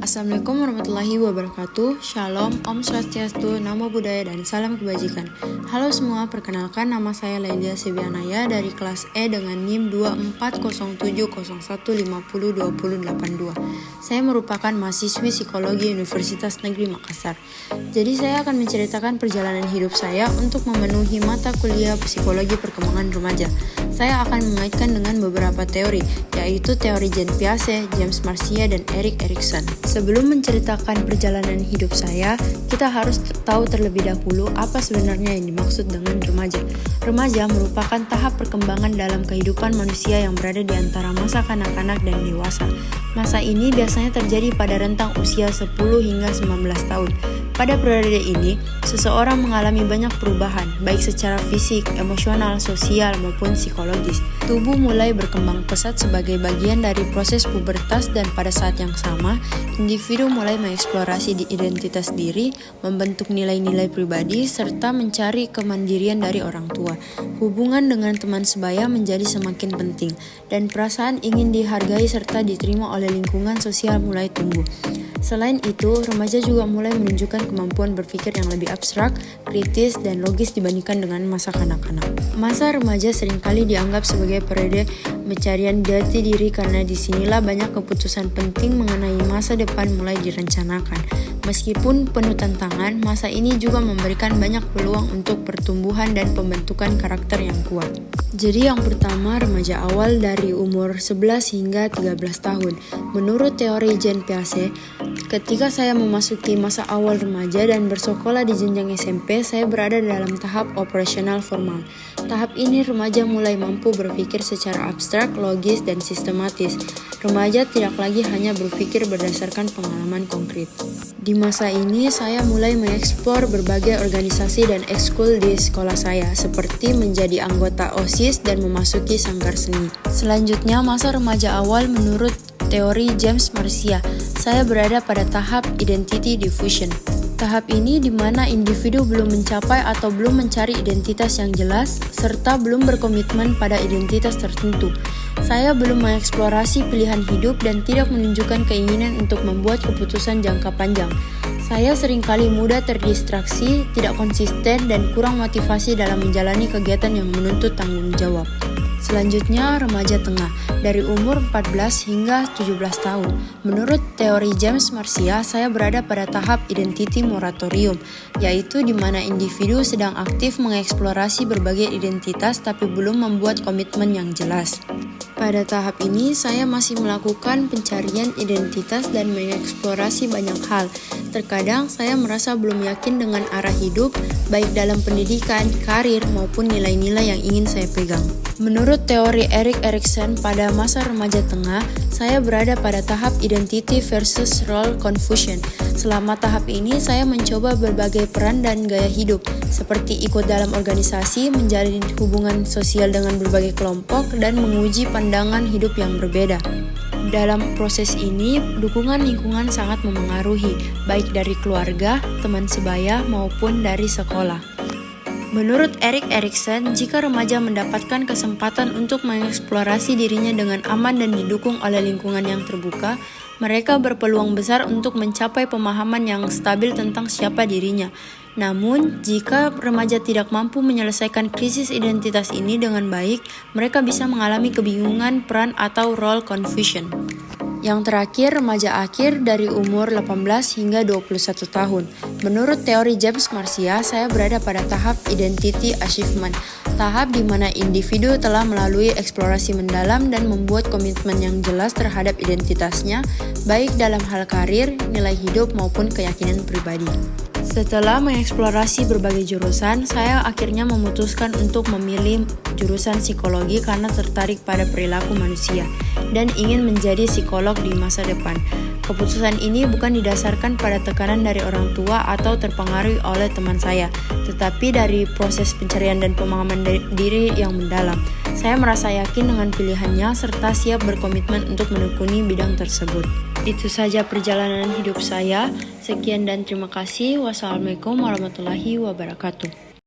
Assalamualaikum warahmatullahi wabarakatuh. Shalom, Om Swastiastu, Namo Buddhaya, dan salam kebajikan. Halo semua, perkenalkan nama saya Lailia Sebianaya dari kelas E dengan NIM 240701502082. Saya merupakan mahasiswi psikologi Universitas Negeri Makassar. Jadi saya akan menceritakan perjalanan hidup saya untuk memenuhi mata kuliah psikologi perkembangan remaja. Saya akan mengaitkan dengan beberapa teori, yaitu teori Jean Piaget, James Marcia, dan Erik Erikson. Sebelum menceritakan perjalanan hidup saya, kita harus tahu terlebih dahulu apa sebenarnya yang dimaksud dengan remaja. Remaja merupakan tahap perkembangan dalam kehidupan manusia yang berada di antara masa kanak-kanak dan dewasa. Masa ini biasanya terjadi pada rentang usia 10 hingga 19 tahun. Pada periode ini, seseorang mengalami banyak perubahan, baik secara fisik, emosional, sosial, maupun psikologis. Tubuh mulai berkembang pesat sebagai bagian dari proses pubertas, dan pada saat yang sama, individu mulai mengeksplorasi identitas diri, membentuk nilai-nilai pribadi, serta mencari kemandirian dari orang tua. Hubungan dengan teman sebaya menjadi semakin penting, dan perasaan ingin dihargai serta diterima oleh lingkungan sosial mulai tumbuh. Selain itu, remaja juga mulai menunjukkan kemampuan berpikir yang lebih abstrak, kritis, dan logis dibandingkan dengan masa kanak-kanak. Masa remaja seringkali dianggap sebagai periode pencarian jati diri karena disinilah banyak keputusan penting mengenai masa depan mulai direncanakan. Meskipun penuh tantangan, masa ini juga memberikan banyak peluang untuk pertumbuhan dan pembentukan karakter yang kuat. Jadi yang pertama, remaja awal dari umur 11 hingga 13 tahun. Menurut teori Jean Piaget, ketika saya memasuki masa awal remaja dan bersekolah di jenjang SMP, saya berada dalam tahap operasional formal. Tahap ini remaja mulai mampu berpikir secara abstrak, logis, dan sistematis. Remaja tidak lagi hanya berpikir berdasarkan pengalaman konkret. Di masa ini, saya mulai mengeksplor berbagai organisasi dan ekskul di sekolah saya, seperti menjadi anggota OSIS dan memasuki sanggar seni. Selanjutnya, masa remaja awal menurut teori James Marcia, saya berada pada tahap identity diffusion. Tahap ini di mana individu belum mencapai atau belum mencari identitas yang jelas, serta belum berkomitmen pada identitas tertentu. Saya belum mengeksplorasi pilihan hidup dan tidak menunjukkan keinginan untuk membuat keputusan jangka panjang. Saya seringkali mudah terdistraksi, tidak konsisten, dan kurang motivasi dalam menjalani kegiatan yang menuntut tanggung jawab. Selanjutnya, remaja tengah, dari umur 14 hingga 17 tahun. Menurut teori James Marcia, saya berada pada tahap identity moratorium, yaitu di mana individu sedang aktif mengeksplorasi berbagai identitas tapi belum membuat komitmen yang jelas. Pada tahap ini, saya masih melakukan pencarian identitas dan mengeksplorasi banyak hal. Terkadang, saya merasa belum yakin dengan arah hidup, baik dalam pendidikan, karir, maupun nilai-nilai yang ingin saya pegang. Menurut teori Erik Erikson, pada masa remaja tengah, saya berada pada tahap identity versus role confusion. Selama tahap ini, saya mencoba berbagai peran dan gaya hidup, seperti ikut dalam organisasi, menjalin hubungan sosial dengan berbagai kelompok, dan menguji pandangan hidup yang berbeda. Dalam proses ini, dukungan lingkungan sangat memengaruhi, baik dari keluarga, teman sebaya, maupun dari sekolah. Menurut Erik Erikson, jika remaja mendapatkan kesempatan untuk mengeksplorasi dirinya dengan aman dan didukung oleh lingkungan yang terbuka, mereka berpeluang besar untuk mencapai pemahaman yang stabil tentang siapa dirinya. Namun, jika remaja tidak mampu menyelesaikan krisis identitas ini dengan baik, mereka bisa mengalami kebingungan peran atau role confusion. Yang terakhir, remaja akhir dari umur 18 hingga 21 tahun. Menurut teori James Marcia, saya berada pada tahap identity achievement, tahap di mana individu telah melalui eksplorasi mendalam dan membuat komitmen yang jelas terhadap identitasnya, baik dalam hal karir, nilai hidup, maupun keyakinan pribadi. Setelah mengeksplorasi berbagai jurusan, saya akhirnya memutuskan untuk memilih jurusan psikologi karena tertarik pada perilaku manusia dan ingin menjadi psikolog di masa depan. Keputusan ini bukan didasarkan pada tekanan dari orang tua atau terpengaruh oleh teman saya, tetapi dari proses pencarian dan pemahaman diri yang mendalam. Saya merasa yakin dengan pilihannya serta siap berkomitmen untuk menekuni bidang tersebut. Itu saja perjalanan hidup saya. Sekian dan terima kasih. Wassalamualaikum warahmatullahi wabarakatuh.